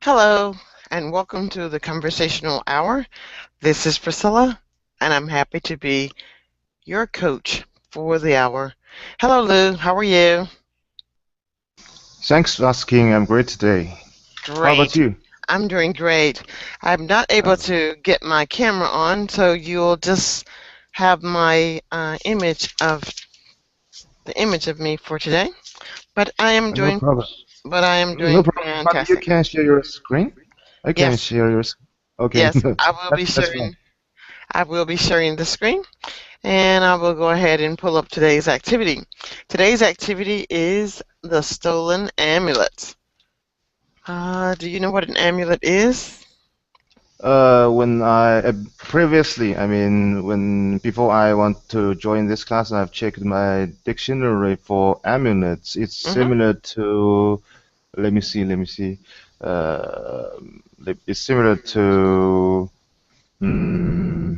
Hello, and welcome to the Conversational Hour. This is Priscilla, and I'm happy to be your coach for the hour. Hello, Lou. How are you? Thanks for asking. I'm great today. How about Great. you? I'm doing great. I'm not able to get my camera on, so you'll just have my image of me for today. But I am No doing, problem. but I am No doing problem. But you fantastic. can share your screen. I can Yes, share your. Okay, yes, I will be that's fine. sharing. I will be sharing the screen. And I will go ahead and pull up today's activity. Today's activity is the Stolen Amulet. Do you know what an amulet is? When I previously, I mean, when before I want to join this class, I've checked my dictionary for amulets. It's Mm-hmm. similar to. Let me see. Uh, it's similar to. Hmm,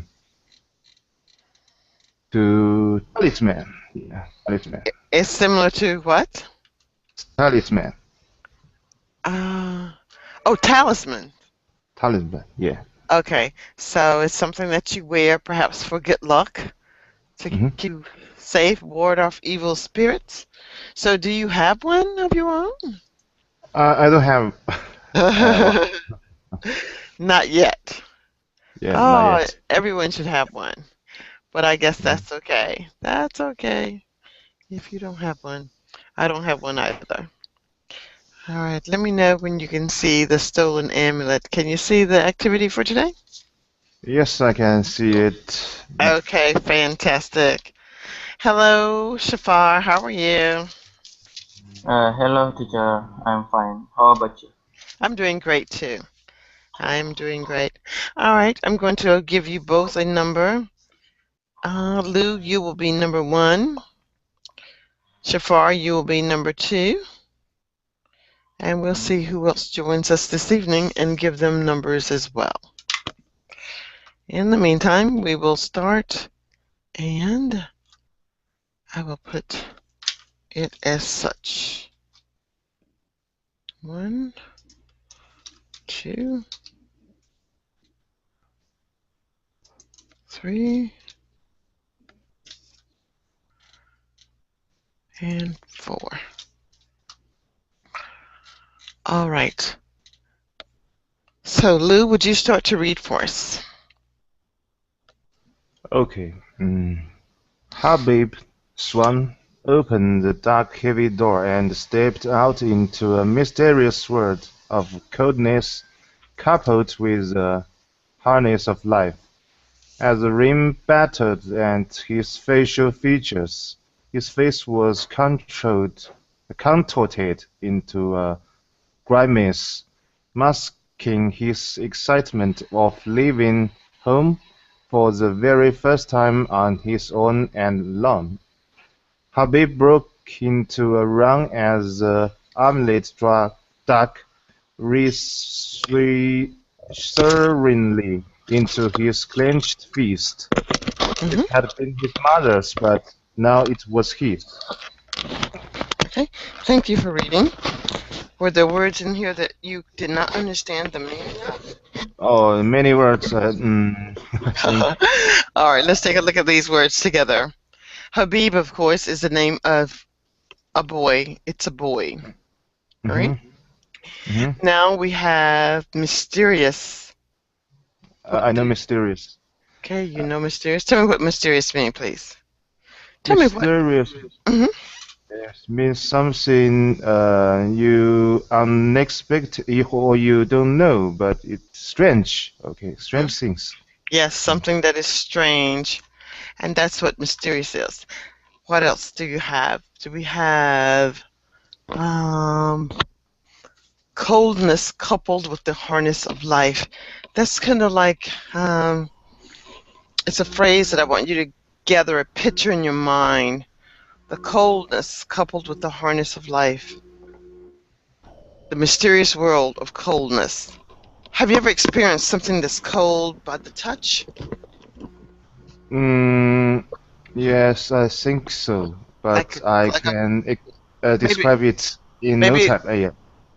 to talisman. Yeah, talisman. It's similar to what? Talisman. Uh, oh, talisman. Talisman. Yeah. Okay, so it's something that you wear perhaps for good luck to Hmm. keep you safe, ward off evil spirits. So do you have one of your own? I don't have one. Not yet. Yeah, not Oh, yet. everyone should have one. But I guess Mhm. that's okay. That's okay if you don't have one. I don't have one either. All right, let me know when you can see the stolen amulet. Can you see the activity for today? Yes, I can see it. Okay, fantastic. Hello, Shafar. How are you? Hello, teacher. I'm fine. How about you? I'm doing great too. I'm doing great. All right, I'm going to give you both a number. Lou, you will be number one. Shafar, you will be number two. And we'll see who else joins us this evening and give them numbers as well. In the meantime, we will start and I will put it as such. 1, 2, 3, and 4. All right. So, Lou, would you start to read for us? Okay. Habib Swan opened the dark, heavy door and stepped out into a mysterious world of coldness coupled with the harness of life. As the rain battered at his facial features, his face was contorted into a grimace, masking his excitement of leaving home for the very first time on his own and alone. Habib broke into a run as the armlet dug reassuringly into his clenched fist. It Mm-hmm. had been his mother's, but now it was his. Okay. Thank you for reading. Were there words in here that you did not understand the meaning of? Oh, many words. I think. All right, let's take a look at these words together. Habib, of course, is the name of a boy. It's a boy. All right. Hmm. Hmm. Now we have mysterious. What I know do mysterious. Okay, you know mysterious. Tell me what mysterious means, please. Tell me what. Mysterious, Hmm. yes, means something you unexpected or you don't know, but it's strange. Okay, strange things. Yes, something that is strange, and that's what mysterious is. What else do you have? Do we have um, coldness coupled with the harness of life? That's kind of like it's a phrase that I want you to gather a picture in your mind. The coldness coupled with the harness of life. The mysterious world of coldness. Have you ever experienced something that's cold by the touch? Mm, yes, I think so, Like but I like a can maybe describe it in no maybe time. Yeah.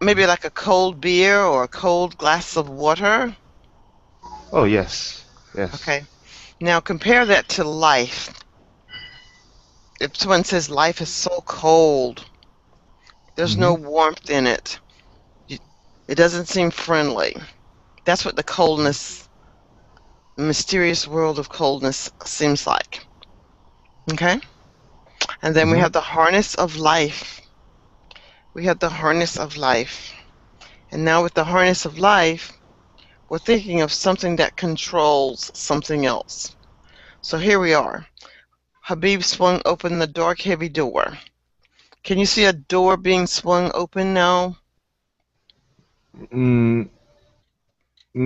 maybe like a cold beer or a cold glass of water. Oh, yes. Yes. Okay. Now compare that to life. If someone says life is so cold, there's no Mm-hmm. warmth in it. You- It doesn't seem friendly. That's what the coldness, mysterious world of coldness seems like. Okay? And then we Mm-hmm. have the harness of life. We have the harness of life. And now with the harness of life, we're thinking of something that controls something else. So here we are. Habib swung open the dark, heavy door. Can you see a door being swung open now? Mm,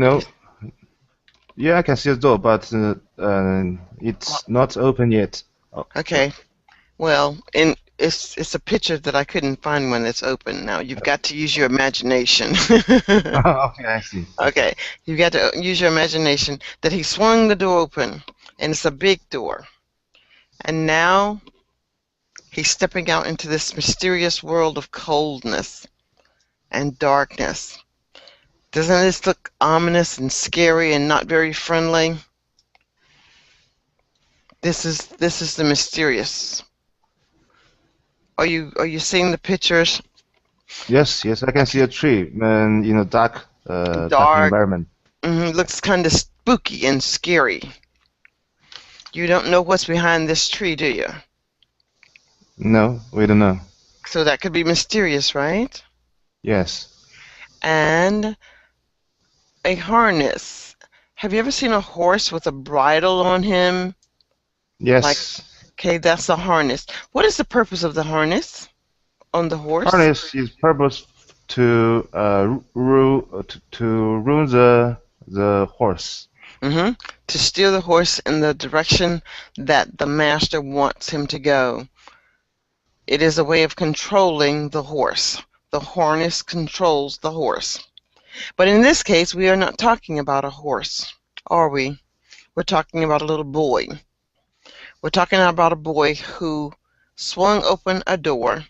You, no. Yeah, I can see the door, but uh, it's not open yet. Oh, okay. Well, it's a picture that I couldn't find one that's open. Now you've got to use your imagination. okay, I see. Okay. Okay, you've got to use your imagination that he swung the door open, and it's a big door. And now he's stepping out into this mysterious world of coldness and darkness. Doesn't this look ominous and scary and not very friendly? This is the mysterious. Are you seeing the pictures? Yes, yes, I can see Okay, a tree and in a dark dark. environment. Looks kind of spooky and scary. You don't know what's behind this tree, do you? No, we don't know. So that could be mysterious, right? Yes. And a harness. Have you ever seen a horse with a bridle on him? Like, Yes. okay, that's a harness. What is the purpose of the harness on the horse? Harness is purpose to rule the horse. hmm To steer the horse in the direction that the master wants him to go. It is a way of controlling the horse. The harness controls the horse. But in this case, we are not talking about a horse, are we? We're talking about a little boy. We're talking about a boy who swung open a door,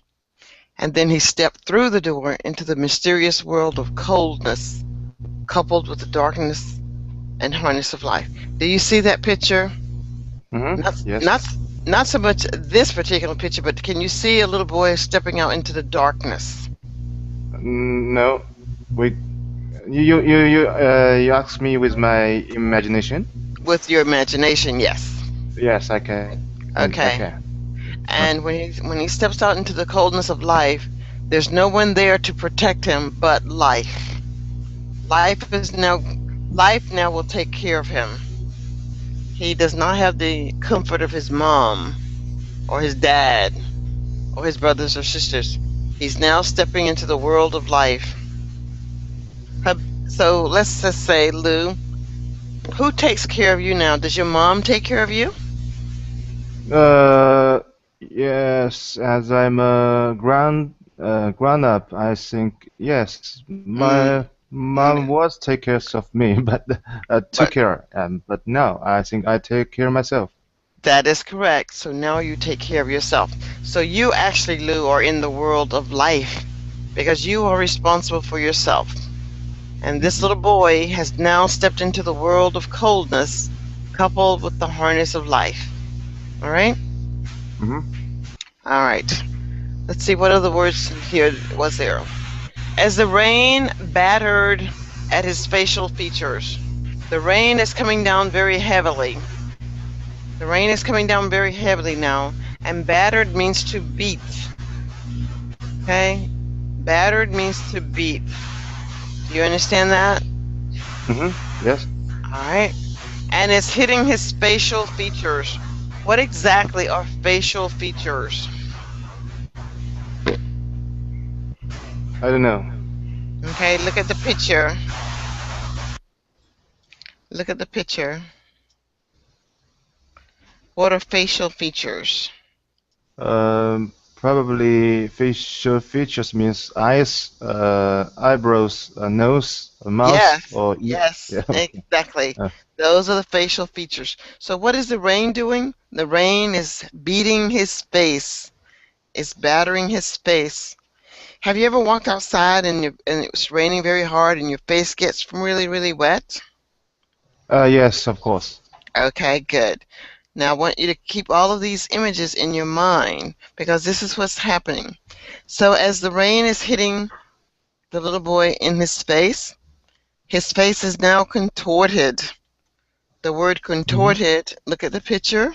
and then he stepped through the door into the mysterious world of coldness, coupled with the darkness and harness of life. Do you see that picture? Mm-hmm. Not, not, Yes. not so much this particular picture, but can you see a little boy stepping out into the darkness No. We you asked me with my imagination? with your imagination? Yes. Yes, I can. I Okay. can. And when he steps out into the coldness of life, there's no one there to protect him but life. Life now will take care of him. He does not have the comfort of his mom or his dad or his brothers or sisters. He's now stepping into the world of life. So let's just say, Lou, who takes care of you now? Does your mom take care of you? Uh, yes, as I'm a grown up, I think yes, my Mm, mom okay. was take care of me, but took But care. But now I think I take care myself. that is correct. So now you take care of yourself. So you actually, Lou, are in the world of life because you are responsible for yourself. And this little boy has now stepped into the world of coldness coupled with the harness of life. All right? Hmm. All right. Let's see what other words here was there. As the rain battered at his facial features, the rain is coming down very heavily. The rain is coming down very heavily now, and battered means to beat. Okay? Battered means to beat. Do you understand that? Hmm. Yes. All right. And it's hitting his facial features. What exactly are facial features? I don't know. Okay, look at the picture. Look at the picture. What are facial features? Probably facial features means eyes, eyebrows, nose, mouth, Yes, or ear. yes, Yeah. Okay. exactly. Uh, Those are the facial features. So what is the rain doing? The rain is beating his face. It's battering his face. Have you ever walked outside and it was raining very hard and your face gets really, really wet? Yes, of course. Okay, good. Now I want you to keep all of these images in your mind because this is what's happening. So as the rain is hitting the little boy in his face is now contorted. The word Mm-hmm. contorted, look at the picture,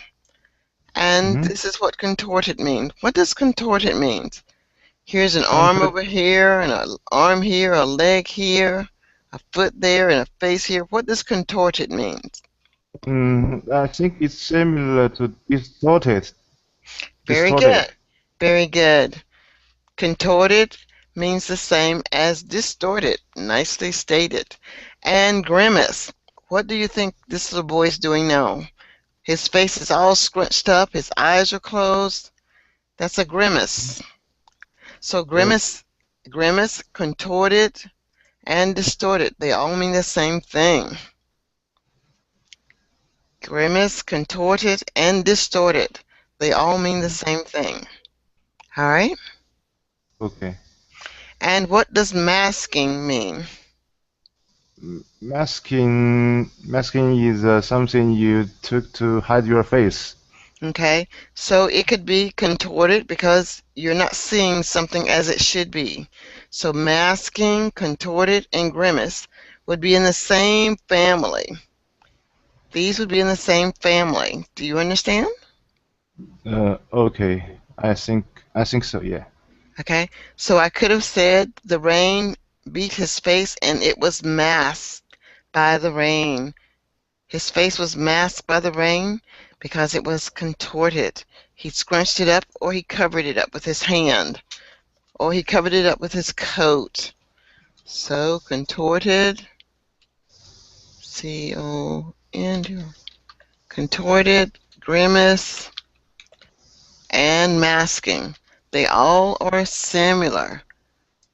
and Mm-hmm. this is what contorted means. What does contorted mean? Here's an arm Contort. over here, and an arm here, a leg here, a foot there, and a face here. What does contorted mean? I think it's similar to distorted. Very Distorted. good. Very good. Contorted means the same as distorted. Nicely stated. And grimace. What do you think this little boy is doing now? His face is all scrunched up, his eyes are closed. That's a grimace. So Uh, grimace, contorted, and distorted, they all mean the same thing. Grimace, contorted, and distorted, they all mean the same thing. All right? okay. And what does masking mean? Masking is something you took to hide your face. Okay, so it could be contorted because you're not seeing something as it should be. So masking, contorted, and grimace would be in the same family. These would be in the same family. Do you understand? Okay. I think so, yeah. Okay, so I could have said the rain beat his face and it was masked by the rain. His face was masked by the rain because it was contorted. He scrunched it up or he covered it up with his hand or he covered it up with his coat. So contorted, C-O-N, contorted, grimace, and masking. They all are similar.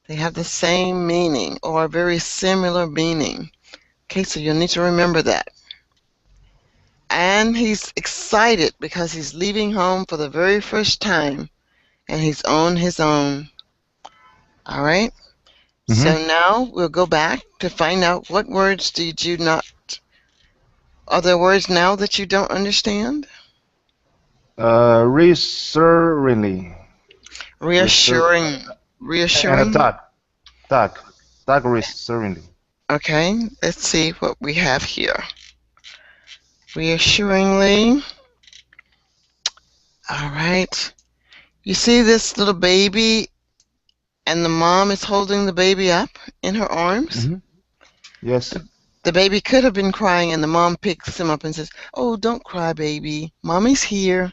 They have the same meaning or a very similar meaning. Okay, so you'll need to remember that. And he's excited because he's leaving home for the very first time and he's on his own. All right? Mm-hmm. So now we'll go back to find out what words did you not, are there words now that you don't understand? Reassuringly. Reassure Reassuring, and a reassuring. dog reassuringly. Okay, let's see what we have here. Reassuringly. All right. You see this little baby and the mom is holding the baby up in her arms? Mm-hmm. Yes. The baby could have been crying and the mom picks him up and says, "Oh, don't cry, baby. Mommy's here."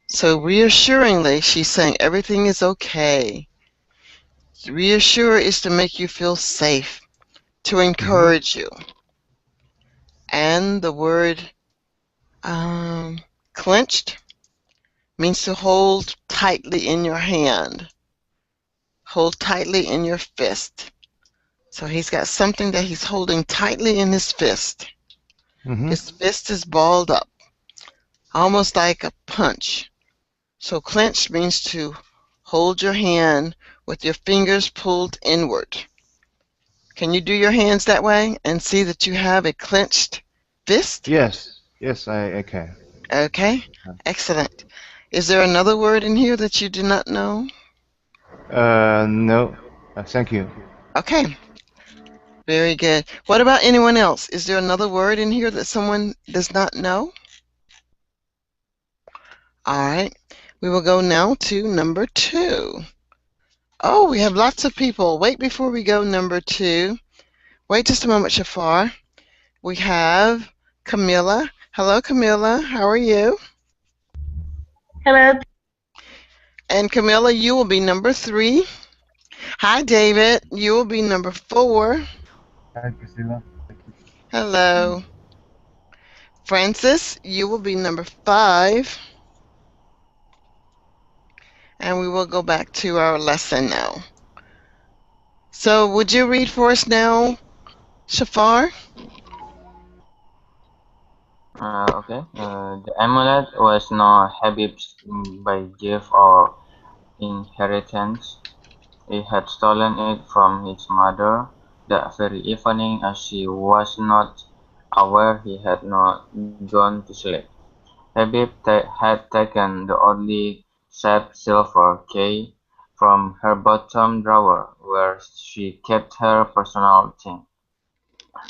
So reassuringly, she's saying everything is okay. Reassure is to make you feel safe, to Mm-hmm. encourage you. And the word clenched means to hold tightly in your hand, hold tightly in your fist. So he's got something that he's holding tightly in his fist. Mm-hmm. His fist is balled up, almost like a punch. So clenched means to hold your hand with your fingers pulled inward. Can you do your hands that way and see that you have a clenched fist? Yes. Yes, I can. Okay, excellent. Is there another word in here that you do not know? No. Thank you. Okay, very good. What about anyone else? Is there another word in here that someone does not know? All right, we will go now to number 2. Oh, we have lots of people. Wait before we go number 2. Wait just a moment, Shafar. We have Camilla. Hello, Camilla. How are you? Hello. And Camilla, you will be number 3. Hi, David. You will be number 4. Hi, Priscilla. Hello. Francis, you will be number 5. And we will go back to our lesson now. So would you read for us now, Shafar? Okay. The amulet was not Habib's by gift or inheritance. He had stolen it from his mother that very evening as she was not aware he had not gone to sleep. Habib had taken the oddly shaped silver key from her bottom drawer where she kept her personal things,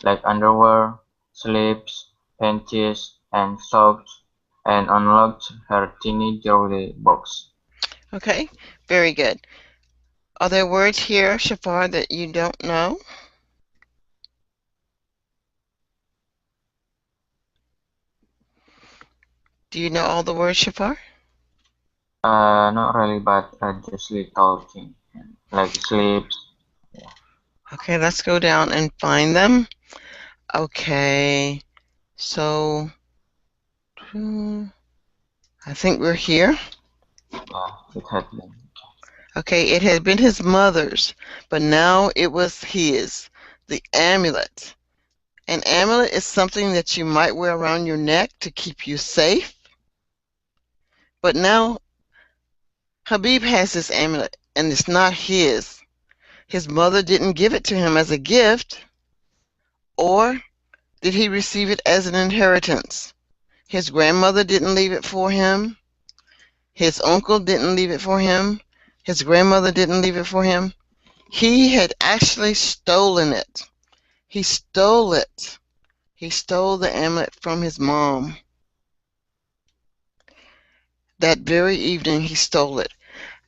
like underwear, slips, panties, and socks, and unlocked her tiny jewelry box. Okay, very good. Are there words here, Shafar, that you don't know? Do you know all the words, Shafar? Not really, but just little things, like slips. Yeah. Okay, let's go down and find them. Okay, so I think we're here. Yeah, it had been. Okay, it had been his mother's, but now it was his. The amulet. An amulet is something that you might wear around your neck to keep you safe. But now Habib has this amulet and it's not his. His mother didn't give it to him as a gift, or did he receive it as an inheritance? His grandmother didn't leave it for him. His uncle didn't leave it for him. His grandmother didn't leave it for him. He had actually stolen it. He stole it. He stole the amulet from his mom. That very evening he stole it,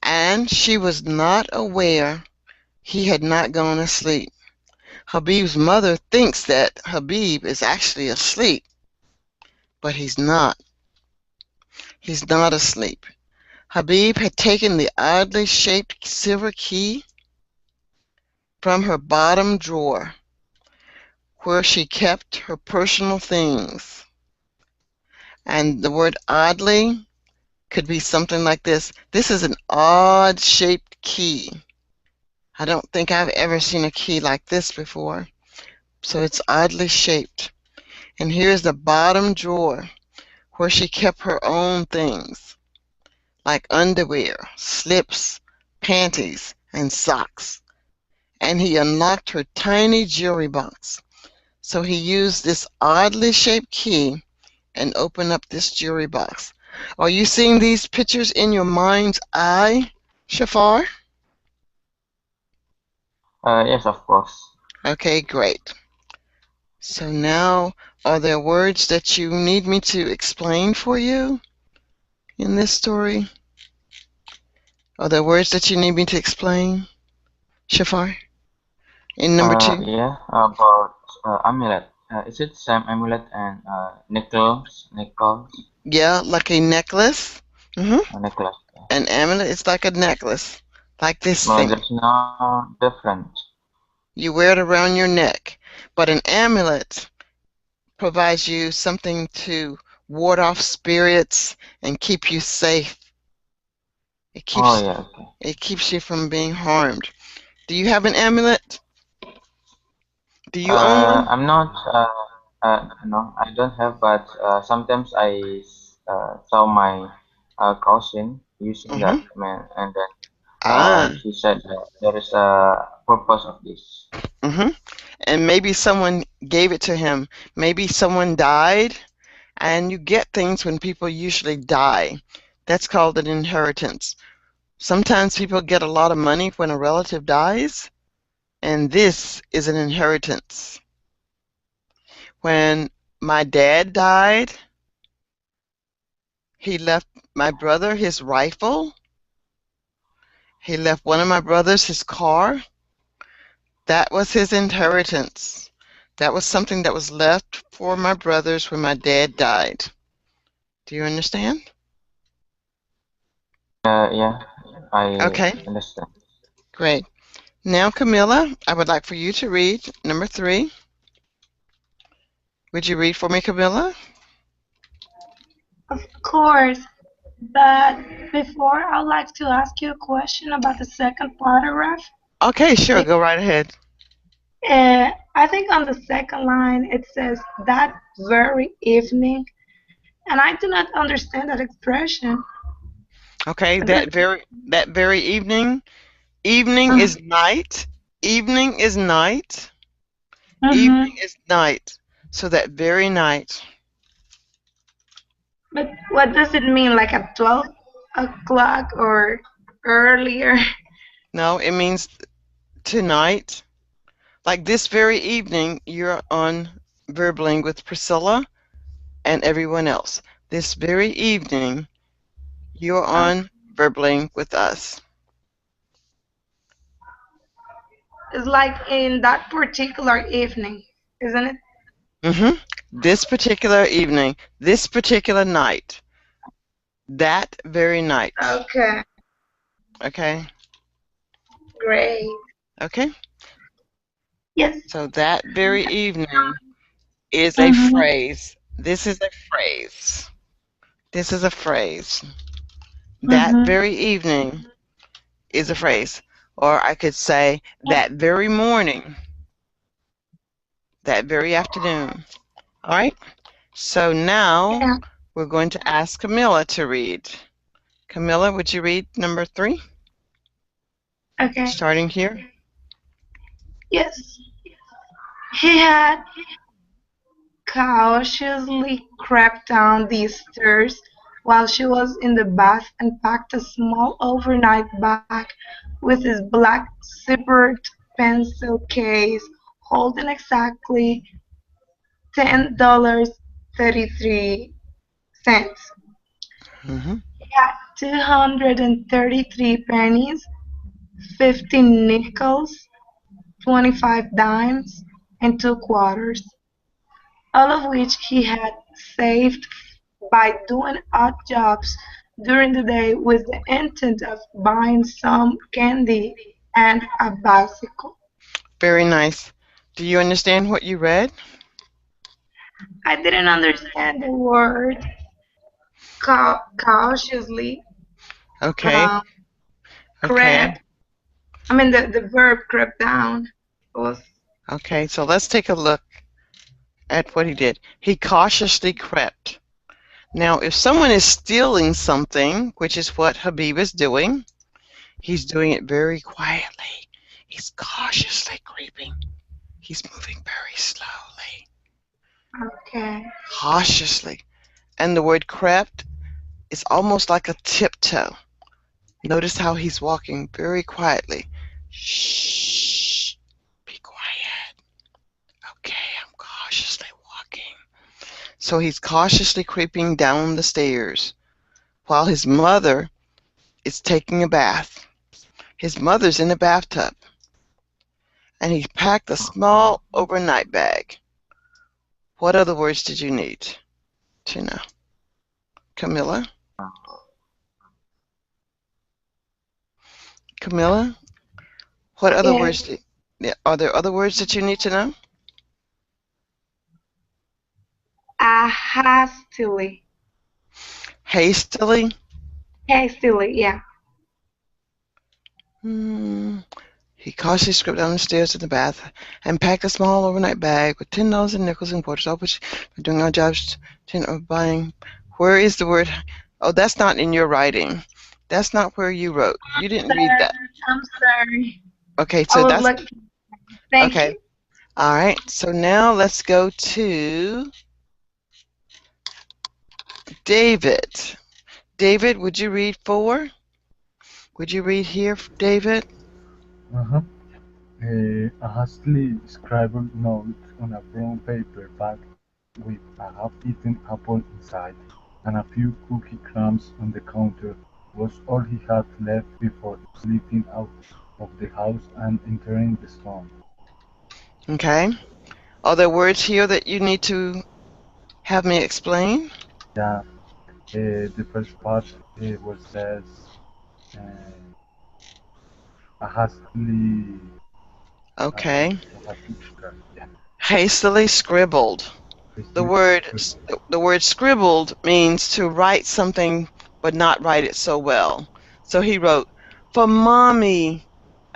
and she was not aware he had not gone to sleep. Habib's mother thinks that Habib is actually asleep, but he's not. He's not asleep. Habib had taken the oddly shaped silver key from her bottom drawer, where she kept her personal things. And the word oddly could be something like this. This is an odd shaped key. I don't think I've ever seen a key like this before. So it's oddly shaped. And here's the bottom drawer where she kept her own things, like underwear, slips, panties, and socks. And he unlocked her tiny jewelry box. So he used this oddly shaped key and opened up this jewelry box. Are you seeing these pictures in your mind's eye, Shafar? Yes, of course. Okay, great. So now, are there words that you need me to explain for you in this story? Are there words that you need me to explain, Shafar? In number two? Yeah, about amulet. Is it same amulet and necklace, Yeah, like a necklace. hmm necklace? An amulet is like a necklace, like this No, thing. there's no difference. You wear it around your neck. But an amulet provides you something to ward off spirits and keep you safe. It Oh keeps yeah, okay. it keeps you from being harmed. Do you have an amulet? Do you own one? I'm not. No, I don't have. But sometimes I saw my cousin using hmm that man, and then Ah. he said that there is a purpose of this. hmm And maybe someone gave it to him. Maybe someone died, and you get things when people usually die. That's called an inheritance. Sometimes people get a lot of money when a relative dies, and this is an inheritance. When my dad died, he left my brother his rifle. He left one of my brothers his car. That was his inheritance. That was something that was left for my brothers when my dad died. Do you understand? Yeah, I Okay, understand. great. Now, Camilla, I would like for you to read number 3. Would you read for me, Camilla? Of course, but before I'd like to ask you a question about the second paragraph. Okay, sure, It, go right ahead. I think on the second line it says that very evening, and I do not understand that expression. Okay, That, that very evening Evening Mhm. is night. Evening is night. Evening Mhm. is night. So that very night. But what does it mean? Like at 12 o'clock or earlier? No, it means tonight. Like this very evening, you're on Verbling with Priscilla and everyone else. This very evening, you're Uh, on Verbling with us. it's like in that particular evening, isn't it? hmm This particular evening, this particular night, that very night. Okay, Okay? great. Okay? Yes. So that very evening is a Mhm. phrase. This is a phrase. This is a phrase. That Mhm. very evening is a phrase. Or I could say that very morning, that very afternoon. All right? So now Yeah. we're going to ask Camilla to read. Camilla, would you read number 3, Okay. starting here? Yes. He had cautiously crept down the stairs while she was in the bath and packed a small overnight bag with his black zippered pencil case holding exactly $10.33. hmm He had 233 pennies, 15 nickels, 25 dimes, and 2 quarters, all of which he had saved by doing odd jobs during the day with the intent of buying some candy and a bicycle. Very nice. Do you understand what you read? I didn't understand the word cautiously. Okay. Um, Okay. crept. I mean, the verb crept down was Okay. So let's take a look at what he did. He cautiously crept. Now, if someone is stealing something, which is what Habib is doing, he's doing it very quietly. He's cautiously creeping. He's moving very slowly, okay. cautiously. And the word crept is almost like a tiptoe. Notice how he's walking very quietly. Shh. Be quiet. Okay, I'm cautiously walking. So he's cautiously creeping down the stairs while his mother is taking a bath. His mother's in the bathtub, and he packed a small overnight bag. What other words did you need to know? Camilla? Camilla? What other Yes. words yeah, are there other words that you need to know? Hastily. Hastily? Hastily, yeah. Hmm. He cautiously slipped down the stairs to the bath and packed a small overnight bag with $10 in nickels and quarters, all which we're doing our jobs of buying. Where is the word? Oh, that's not in your writing. That's not where you wrote. You didn't read that. I'm sorry. Okay, I so was that's looking. Thank okay. you. All right. So now let's go to David. David, would you read 4? Would you read here, David? Uh-huh. A hastily scribbled note on a brown paper bag with a half-eaten apple inside, and a few cookie crumbs on the counter was all he had left before slipping out of the house and entering the storm. Okay. Are there words here that you need to have me explain? Yeah, the first part where says uh, a hastily, Okay. a hastily scribbled, yeah, Hastily scribbled. The hastily word scribbled. the word scribbled means to write something but not write it so well. So he wrote, "For mommy,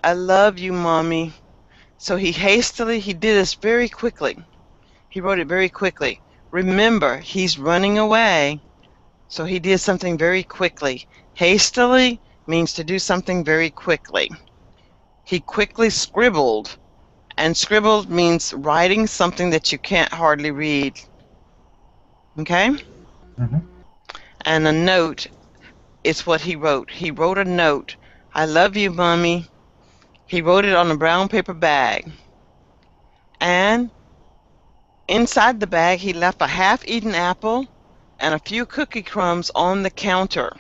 I love you, mommy." So he did this very quickly. He wrote it very quickly. Remember, he's running away. So he did something very quickly. Hastily means to do something very quickly. He quickly scribbled, and scribbled means writing something that you can't hardly read. Okay? Mm-hmm. And a note is what he wrote. He wrote a note. I love you, Mommy. He wrote it on a brown paper bag. And inside the bag, he left a half-eaten apple and a few cookie crumbs on the counter.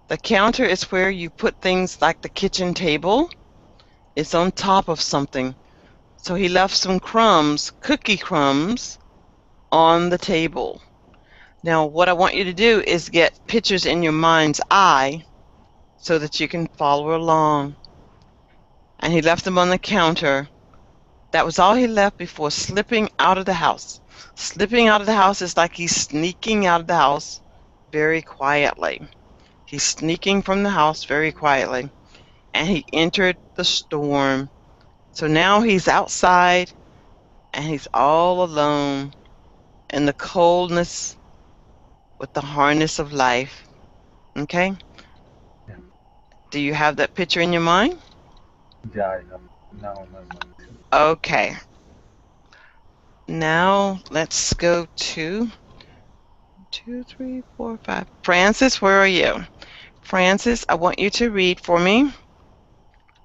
The counter is where you put things like the kitchen table. It's on top of something. So he left some crumbs, cookie crumbs, on the table. Now, what I want you to do is get pictures in your mind's eye so that you can follow along. And he left them on the counter. That was all he left before slipping out of the house. Slipping out of the house is like he's sneaking out of the house very quietly. He's sneaking from the house very quietly. And he entered the storm. So now he's outside and he's all alone in the coldness with the harness of life. Okay? Yeah. Do you have that picture in your mind? Yeah, I have now in my mind. Okay. Now let's go to 2, 3, 4, 5. Francis, where are you? Francis, I want you to read for me,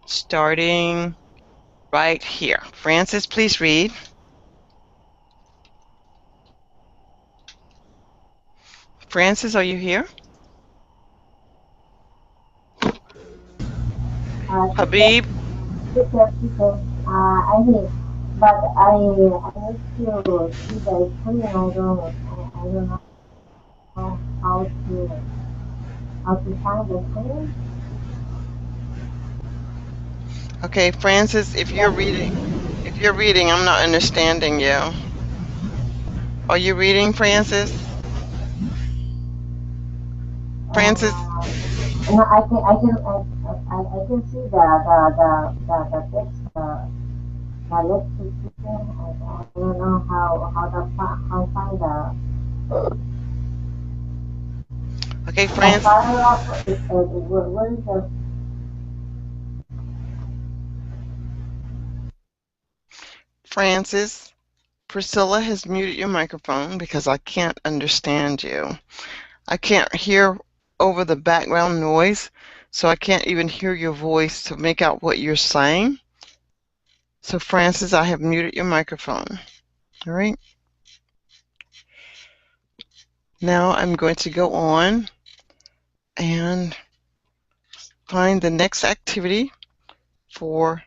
starting right here. Francis, please read. Francis, are you here? Teacher, Habib, teacher, I hear, but I need to see the screen. I don't know how to find the screen. okay, Francis, if you're reading, I'm not understanding you. Are you reading, Francis? Francis, No, I can see the text, the lecture. I don't know how find okay, the Francis, paragraph. Where is the Francis, Priscilla has muted your microphone because I can't understand you. I can't hear over the background noise, so I can't even hear your voice to make out what you're saying. So, Francis, I have muted your microphone. All right. Now I'm going to go on and find the next activity for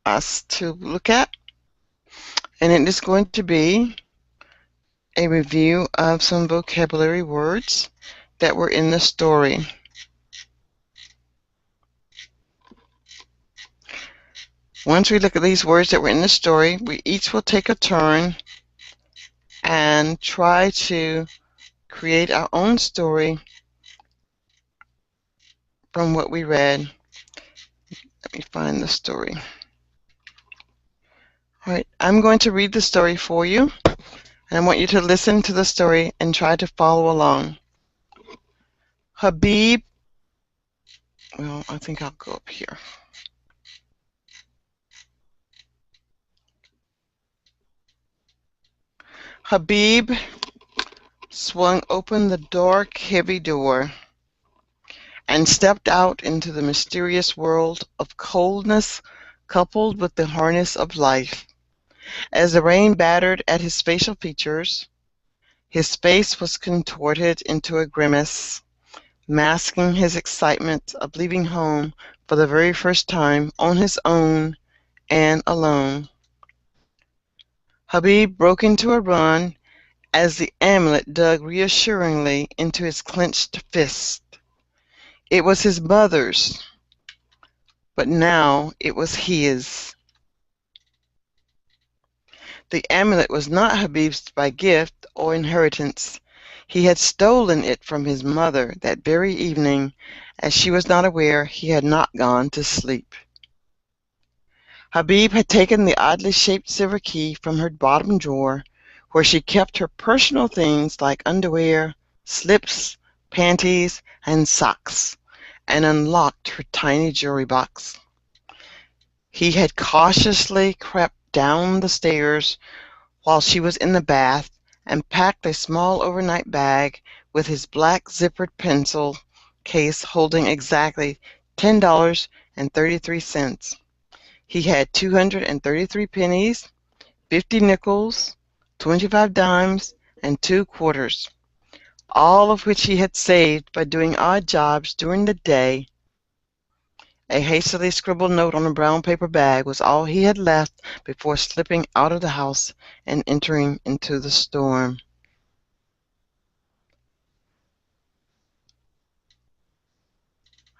us to look at. And it is going to be a review of some vocabulary words that were in the story. Once we look at these words that were in the story, we each will take a turn and try to create our own story from what we read. Let me find the story. All right, I'm going to read the story for you, and I want you to listen to the story and try to follow along. Habib, well, I think I'll go up here. Habib swung open the dark, heavy door and stepped out into the mysterious world of coldness coupled with the harness of life. As the rain battered at his facial features, his face was contorted into a grimace, masking his excitement of leaving home for the very first time on his own and alone. Habib broke into a run as the amulet dug reassuringly into his clenched fist. It was his mother's, but now it was his. The amulet was not Habib's by gift or inheritance. He had stolen it from his mother that very evening, as she was not aware he had not gone to sleep. Habib had taken the oddly shaped silver key from her bottom drawer, where she kept her personal things like underwear, slips, panties, and socks, and unlocked her tiny jewelry box. He had cautiously crept down the stairs while she was in the bath and packed a small overnight bag with his black zippered pencil case holding exactly $10.33. He had 233 pennies, 50 nickels, 25 dimes, and 2 quarters, all of which he had saved by doing odd jobs during the day. A hastily scribbled note on a brown paper bag was all he had left before slipping out of the house and entering into the storm.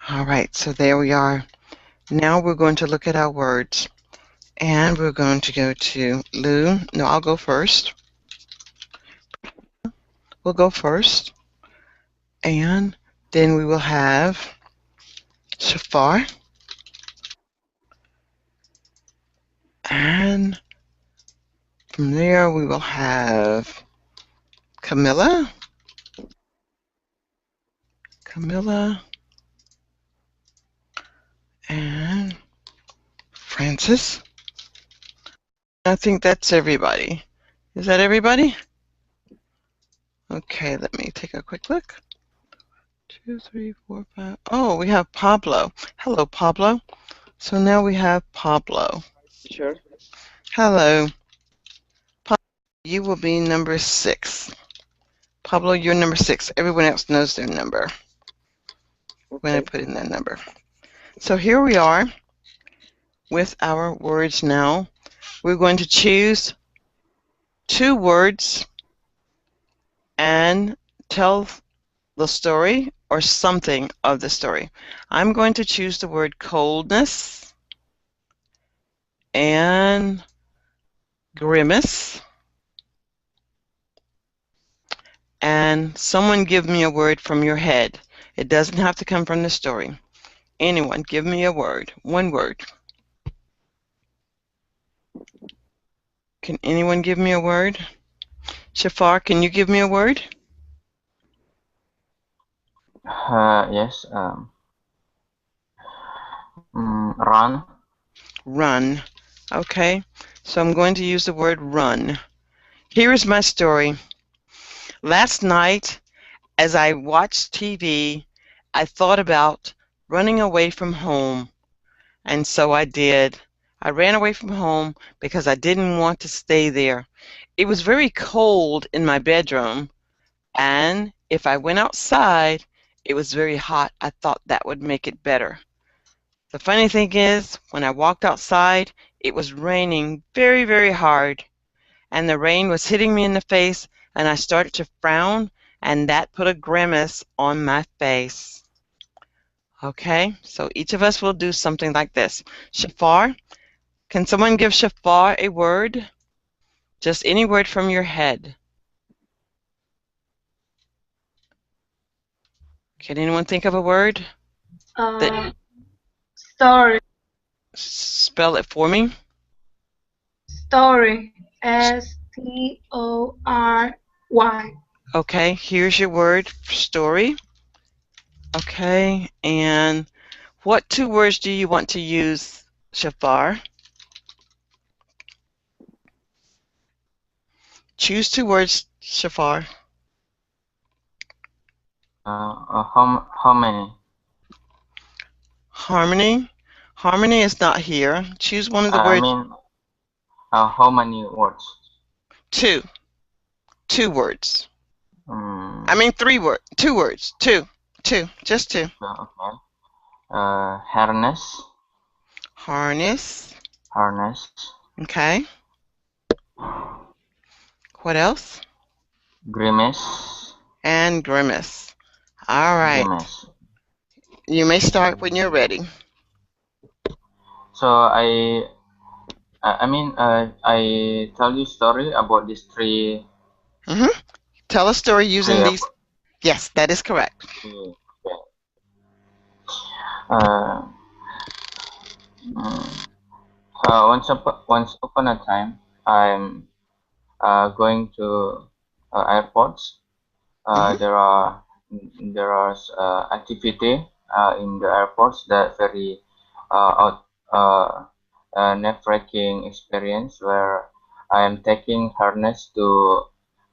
All right, so there we are. Now we're going to look at our words. And we're going to go to Lou. No, I'll go first. We'll go first. And then we will have Shafar. And from there we will have Camilla. And Francis. I think that's everybody. Is that everybody? Okay, let me take a quick look. 2, 3, 4, 5. Oh, we have Pablo. Hello, Pablo. So now we have Pablo. Sure. Hello. Pablo, you will be number 6. Pablo, you're number 6. Everyone else knows their number. We're going to put in that number. So here we are with our words now. We're going to choose 2 words and tell the story or something of the story. I'm going to choose the word coldness and grimace. And someone give me a word from your head. It doesn't have to come from the story. Anyone, give me a word. One word. Can anyone give me a word? Shafar, can you give me a word? Yes. Run. Run. Okay, so I'm going to use the word run. Here is my story. Last night, as I watched TV, I thought about running away from home, and so I did. I ran away from home because I didn't want to stay there. It was very cold in my bedroom, and if I went outside, it was very hot. I thought that would make it better. The funny thing is, when I walked outside, it was raining very, very hard, and the rain was hitting me in the face, and I started to frown, and that put a grimace on my face. Okay, so each of us will do something like this. Shafar, can someone give Shafar a word? Just any word from your head. Can anyone think of a word? Story. Spell it for me. Story. STORY. Okay, here's your word, story. Okay, and what 2 words do you want to use, Shafar? Choose 2 words, Shafar. How many? Harmony. Harmony is not here. Choose one of the I words. mean, how many words? 2. 2 words. Um, I mean 3 words. 2 words. 2. Just 2. okay. Harness. Harness. Harness. Okay. What else? Grimace. And grimace. All right. Grimace. You may start when you're ready. So I tell you story about these 3. Tell a story using these. Yes, that is correct. Okay. Uh, once upon a time, I'm going to airports. There are activity in the airports that very out a nerve-wracking experience where I am taking harness to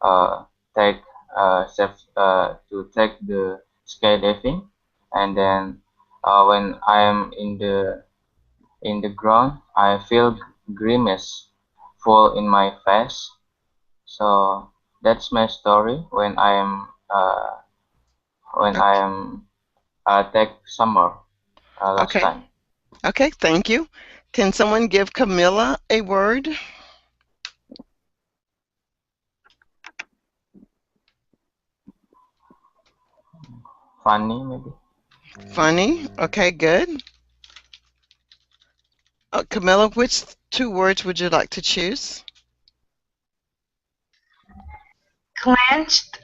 uh, take to take the skydiving, and then when I am in the ground, I feel grimace fall in my face. So that's my story when I Okay. am take summer last Okay. time. Okay. Thank you. Can someone give Camilla a word? Funny maybe. Funny. Okay. Good. Camilla, which two words would you like to choose? Clenched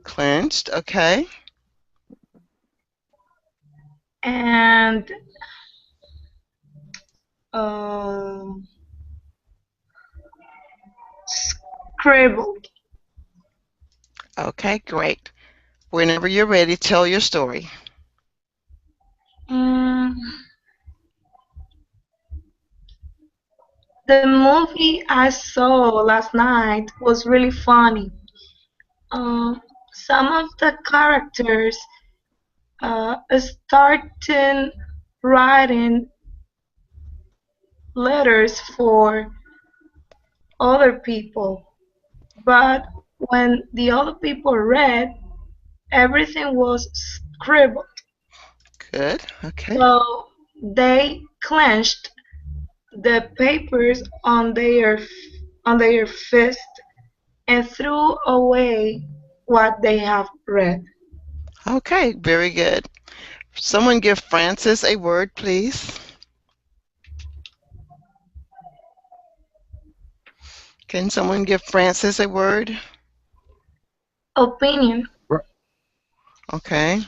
Clenched. Okay. and um scribbled. Okay. Great. Whenever you're ready, tell your story. Mm, the movie I saw last night was really funny. Some of the characters started writing letters for other people, but when the other people read, everything was scribbled. Good. Okay. So they clenched the papers on their fist and threw away what they have read. Okay. Very good. Someone give Francis a word, please. Can someone give Francis a word? Opinion. Okay.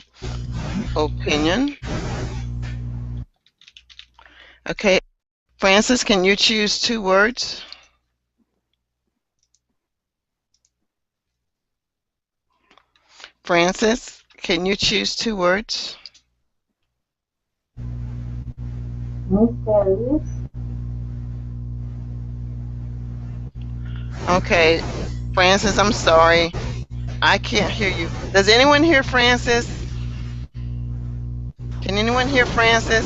Opinion. Okay. Francis, can you choose two words? Francis, can you choose two words? Mysterious. Okay. Francis, I'm sorry. I can't hear you. Does anyone hear Francis? Can anyone hear Francis?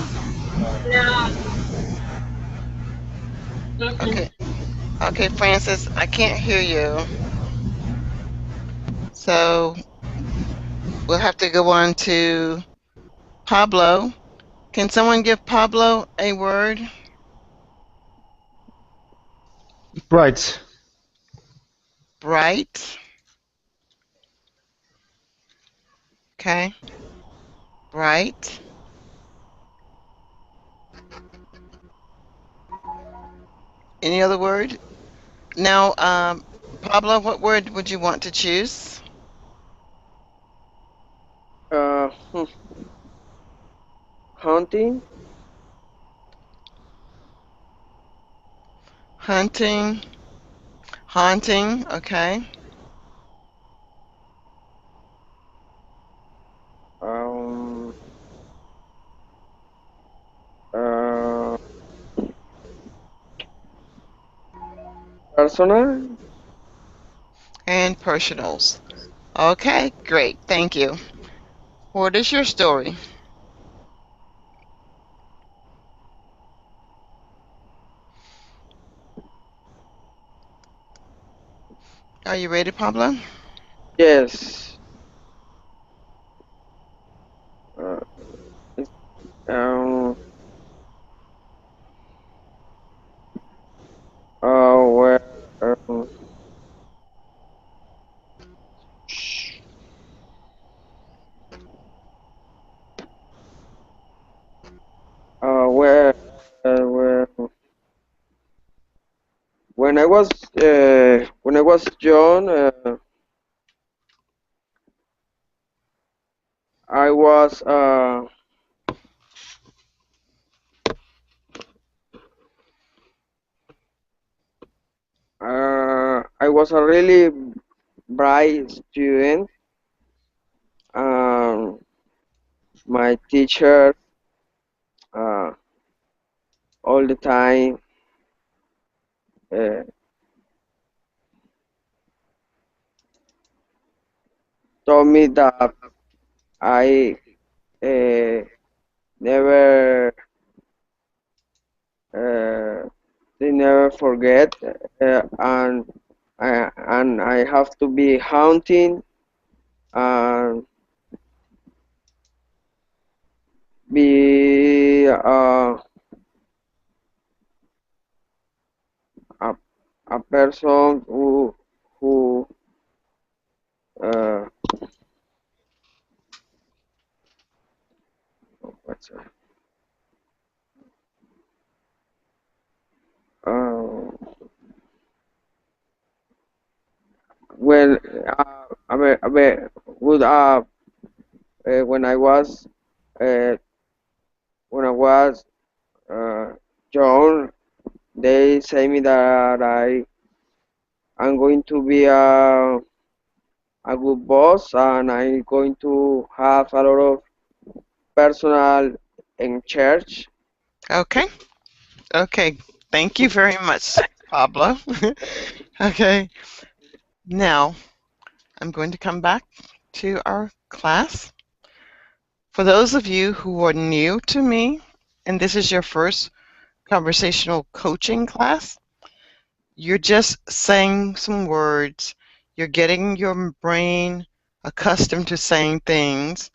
No. Okay. Mm-mm. Okay, Francis, I can't hear you. So we'll have to go on to Pablo. Can someone give Pablo a word? Bright. Bright. Okay. Bright. Any other word? Now, Pablo, what word would you want to choose? Uh, hmm, Hunting. Hunting. Haunting. Okay. Um, uh, Personal. And personals. Okay, great. Thank you. What is your story? Are you ready, Pablo? Yes. Uh, it's, um, where, where, where, when I was young, I was, I was a really bright student. Um, my teacher, uh, all the time uh, told me that I never uh, they never forget, and I have to be hunting and be a, a person who uh, what's that? Uh, well, I mean, would when I was uh, when I was uh, young, they say me that I'm going to be a good boss, and I'm going to have a lot of personal in church. Okay. Okay. Thank you very much, Pablo. Okay. Now I'm going to come back to our class. For those of you who are new to me, and this is your first conversational coaching class, you're just saying some words. You're getting your brain accustomed to saying things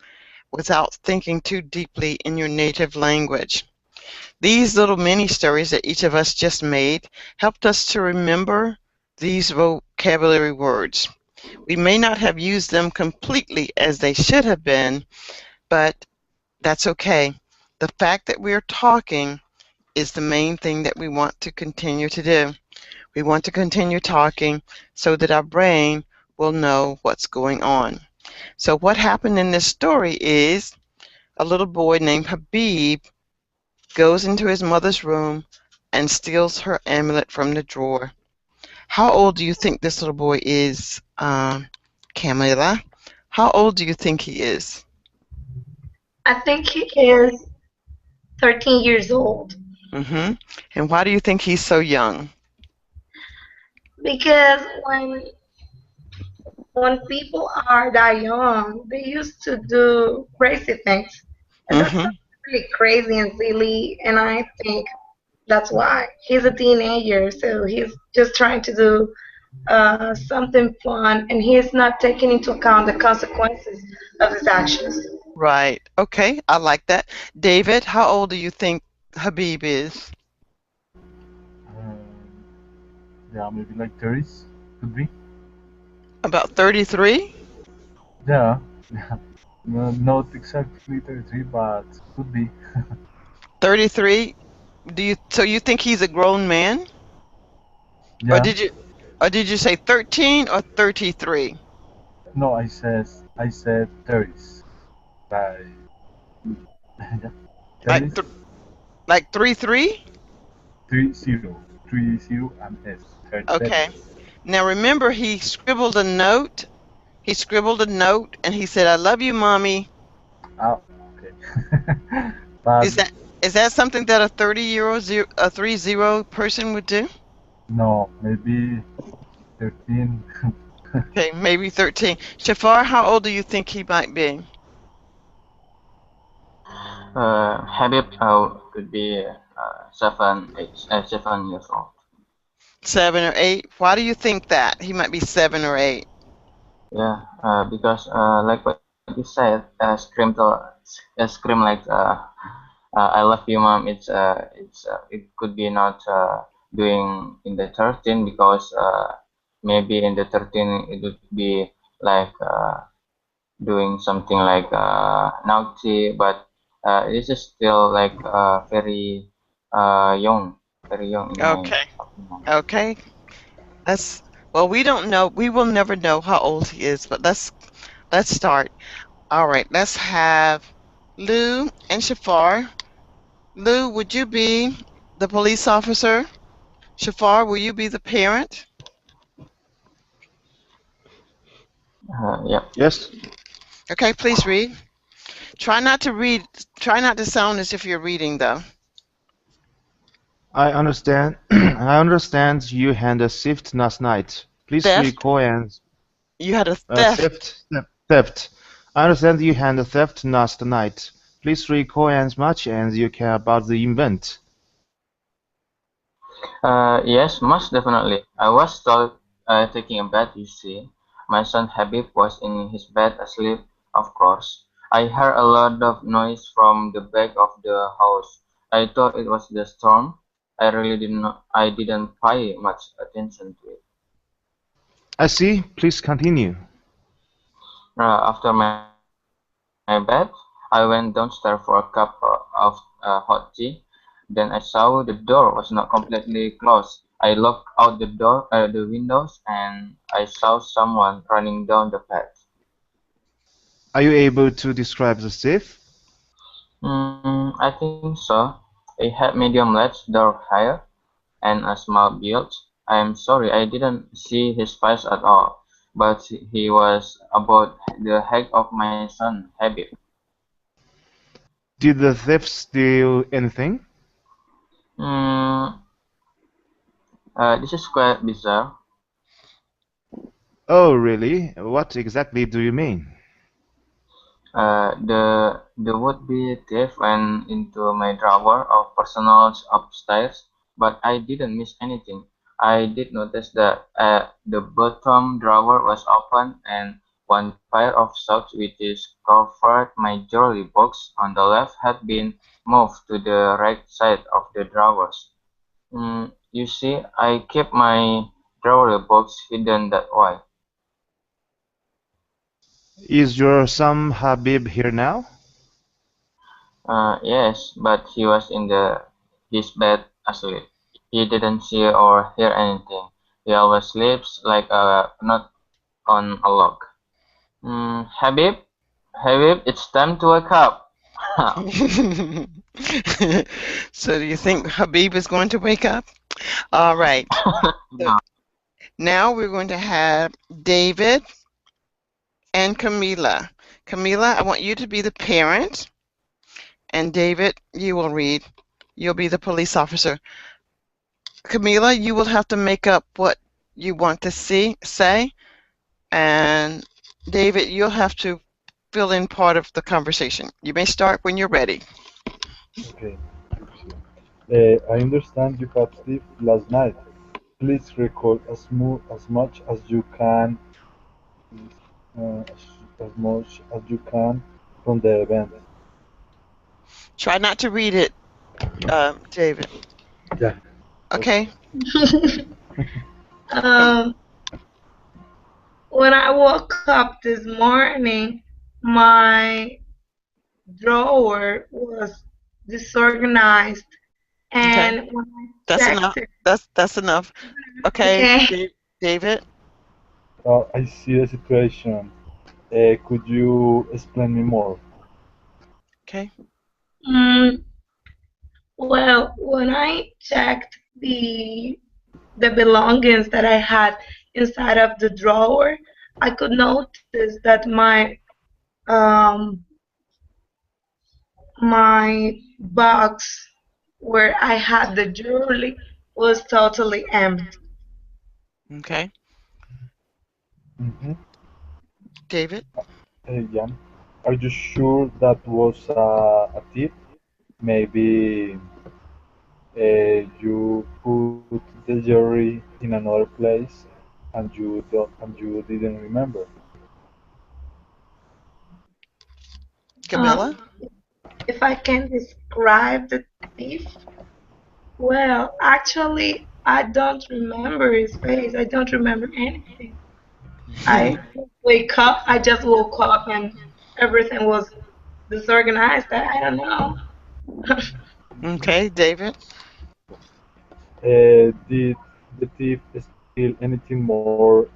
without thinking too deeply in your native language. These little mini stories that each of us just made helped us to remember these vocabulary words. We may not have used them completely as they should have been, but that's okay. The fact that we're talking is the main thing that we want to continue to do. We want to continue talking so that our brain will know what's going on. So what happened in this story is a little boy named Habib goes into his mother's room and steals her amulet from the drawer. How old do you think this little boy is, Camila? How old do you think he is? I think he is 13 years old Mm-hmm. And why do you think he's so young? because when people are that young, they used to do crazy things, and that's Mm-hmm. really crazy and silly. And I think that's why he's a teenager, so he's just trying to do something fun, and he's not taking into account the consequences of his actions. Right. Okay. I like that. David, how old do you think Habib is? Um, yeah, maybe like 30s, could be. About 33? Yeah, no, not exactly 33, but could be. 33? So you think he's a grown man? Or Yeah, did you or did you say 13 or 33? no, I said 30s, like yeah, Like 30s, like 3-3? 30, 30 and S, 30. Okay. Now remember he scribbled a note. He scribbled a note and he said, "I love you, mommy." Oh, okay. But Is that is that something that a 30 person would do? no, maybe 13. Okay, maybe 13. Shafar, how old do you think he might be? Habib could be 7 years old. 7 or 8? Why do you think that? He might be 7 or 8. Yeah, because like what you said, scream like "I love you, mom." It could be not doing in the 13 because maybe in the 13 it would be like doing something like naughty, but this is still like very young in my Okay. opinion. Okay. That's well, we don't know. We will never know how old he is, but let's start. All right, let's have Lou and Shafar. Lou, would you be the police officer? Shafar, will you be the parent? Yeah. Yes. Okay, please read. Try not to read. Try not to sound as if you're reading, though. I understand. I understand you had a theft last night. Please Theft? recall and You had a theft. theft. I understand you had a theft last night. Please recall as much as you can about the event. Yes, most definitely. I was told taking a bath, you see. My son Habib was in his bed asleep, of course. I heard a lot of noise from the back of the house. I thought it was the storm. I didn't pay much attention to it. I see. Please continue. After my bath, I went downstairs for a cup of hot tea. Then I saw the door was not completely closed. I looked out the windows, and I saw someone running down the path. Are you able to describe the thief? I think so. He had medium large dark hair and a small beard. I am sorry, I didn't see his face at all, but he was about the height of my son Habib. Did the thief steal anything? Mm, this is quite bizarre. Oh, really? What exactly do you mean? The would-be thief went into my drawer of personals upstairs, but I didn't miss anything. I did notice that the bottom drawer was open and one pair of socks which is covered my jewelry box on the left had been moved to the right side of the drawers. You see, I keep my jewelry box hidden that way. Is your son Habib here now? Yes, but he was in his bed asleep. He didn't see or hear anything. He always sleeps like a knot on a log. Habib, Habib, it's time to wake up. So do you think Habib is going to wake up? All right. So No. now we're going to have David and Camila. Camila, I want you to be the parent, and David, you will read. You'll be the police officer. Camila, you will have to make up what you want to say, and David, you'll have to fill in part of the conversation. You may start when you're ready. Okay. I understand you had sleep last night. Please recall as much as you can, as much as you can from the event. Try not to read it, David. Yeah. Okay? Okay. Come. um, when I woke up this morning, my drawer was disorganized, Okay. and when I That's checked enough. it, That's enough. Okay, okay. David. I see the situation. Could you explain me more? Okay. Mm, well, when I checked the belongings that I had inside of the drawer, I could notice that um my box where I had the jewelry was totally empty. Okay. Mm-hmm. David. Yeah. Are you sure that was a tip? Maybe you put the jewelry in another place and you didn't remember. Camilla. If I can describe the thief, well, actually, I don't remember his face. I don't remember anything. I just woke up and everything was disorganized. I don't know. Okay, David. Did the thief steal anything more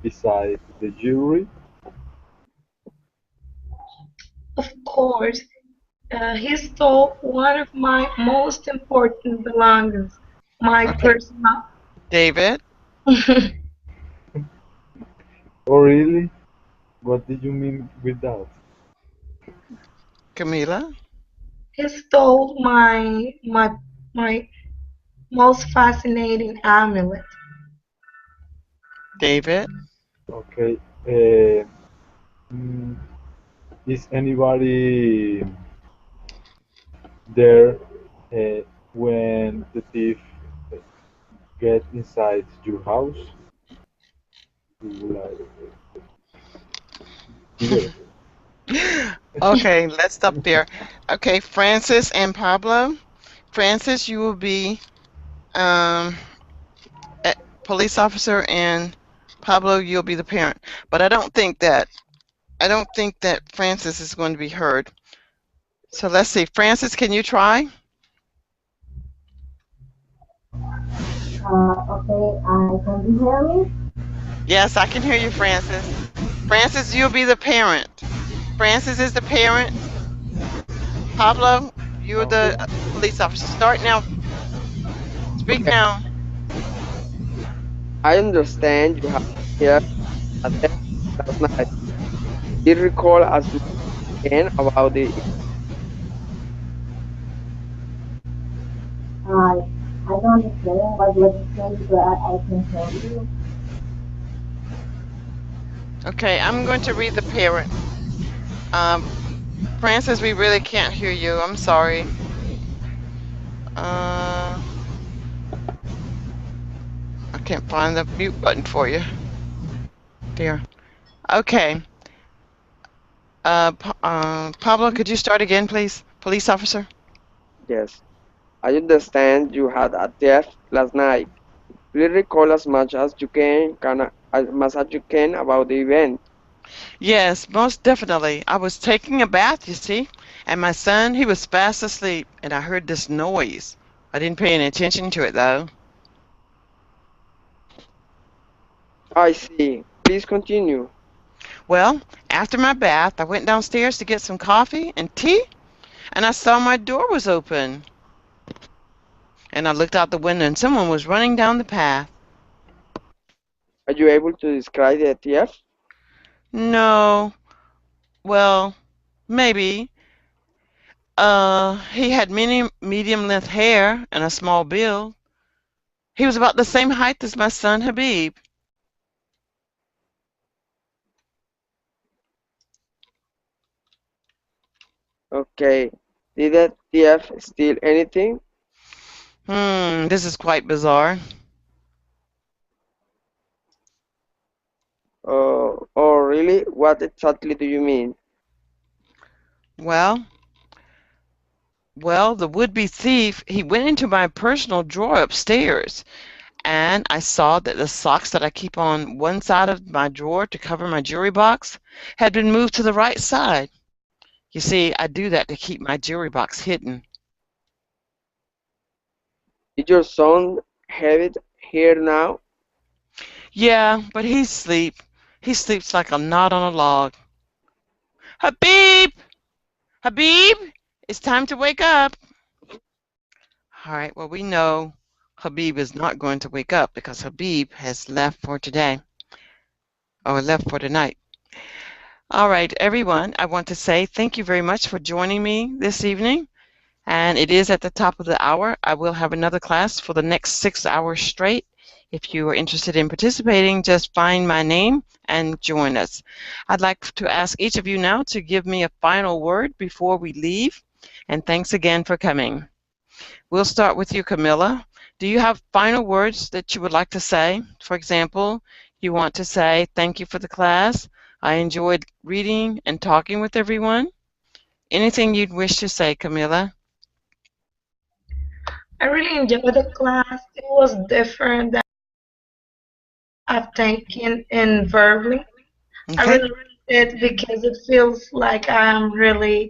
besides the jewelry? Of course, he stole one of my most important belongings, my Okay. personal. David. Oh, really? What did you mean with that? Camila. He stole my Most fascinating amulet. David. Okay. Mm, is anybody there uh, when the thief uh, get inside your house? Like, either. Okay, let's stop there. Okay, Francis and Pablo. Francis, you will be um, a police officer, and Pablo, you'll be the parent. But I don't think that Francis is going to be heard. So let's see. Francis, can you try? Okay, can you hear me? Yes, I can hear you, Francis. Francis, you'll be the parent. Francis is the parent. Pablo, you're Okay. the police officer. Start now. Speak Okay, now. I understand you have here a death last night. Did recall as much again about the I don't understand what you say, but I can hear you. Okay, I'm going to read the parent. Um, Francis, we really can't hear you. I'm sorry. I can't find the mute button for you. There. Okay. Pablo, could you start again, please? Police officer. yes. I understand you had a death last night. Please recall as much as you can about the event. Yes, most definitely. I was taking a bath, you see, and my son, he was fast asleep, and I heard this noise. I didn't pay any attention to it, though. I see. Please continue. Well, after my bath, I went downstairs to get some coffee and tea, and I saw my door was open. And I looked out the window, and someone was running down the path. Are you able to describe the thief? No, well, maybe. He had medium length hair and a small build. He was about the same height as my son Habib. Okay. Did the thief steal anything? This is quite bizarre. Oh, really? What exactly do you mean? Well, the would-be thief, he went into my personal drawer upstairs, and I saw that the socks that I keep on one side of my drawer to cover my jewelry box had been moved to the right side. You see, I do that to keep my jewelry box hidden. Did your son have it here now? Yeah, but he's asleep. He sleeps like a knot on a log. Habib! Habib! It's time to wake up. All right, well, we know Habib is not going to wake up because Habib has left for today, or left for tonight. All right, everyone, I want to say thank you very much for joining me this evening. And it is at the top of the hour. I will have another class for the next 6 hours straight. If you are interested in participating, just find my name and join us. I'd like to ask each of you now to give me a final word before we leave. And thanks again for coming. We'll start with you, Camilla. Do you have final words that you would like to say? For example, you want to say, thank you for the class. I enjoyed reading and talking with everyone. Anything you'd wish to say, Camilla? I really enjoyed the class. It was different than I've taken in verbally. I Okay. really liked it because it feels like I'm really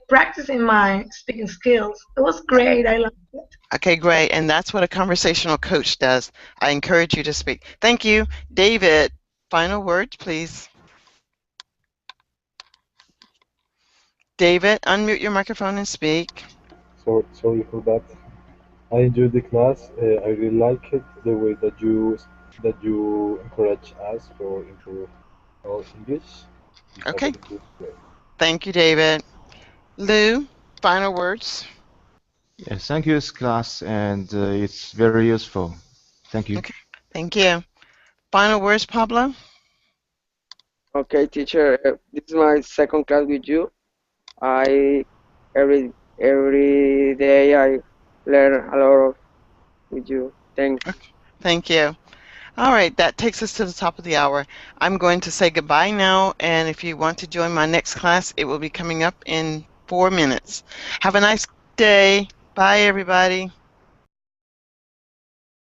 practicing my speaking skills. It was great. I liked it. Okay, great. And that's what a conversational coach does. I encourage you to speak. Thank you. David, final words, please. David, unmute your microphone and speak. So sorry for that. I enjoyed the class. I really like it the way that you encourage us for improve our English. It's a Okay. very good way. Thank you, David. Lou, final words. Yes, thank you, class, and it's very useful. Thank you. Okay, thank you. Final words, Pablo? Okay, teacher, this is my second class with you. I every day I learn a lot of with you. Thanks. Okay, thank you. All right, that takes us to the top of the hour. I'm going to say goodbye now, and if you want to join my next class, it will be coming up in 4 minutes. Have a nice day. Bye, everybody.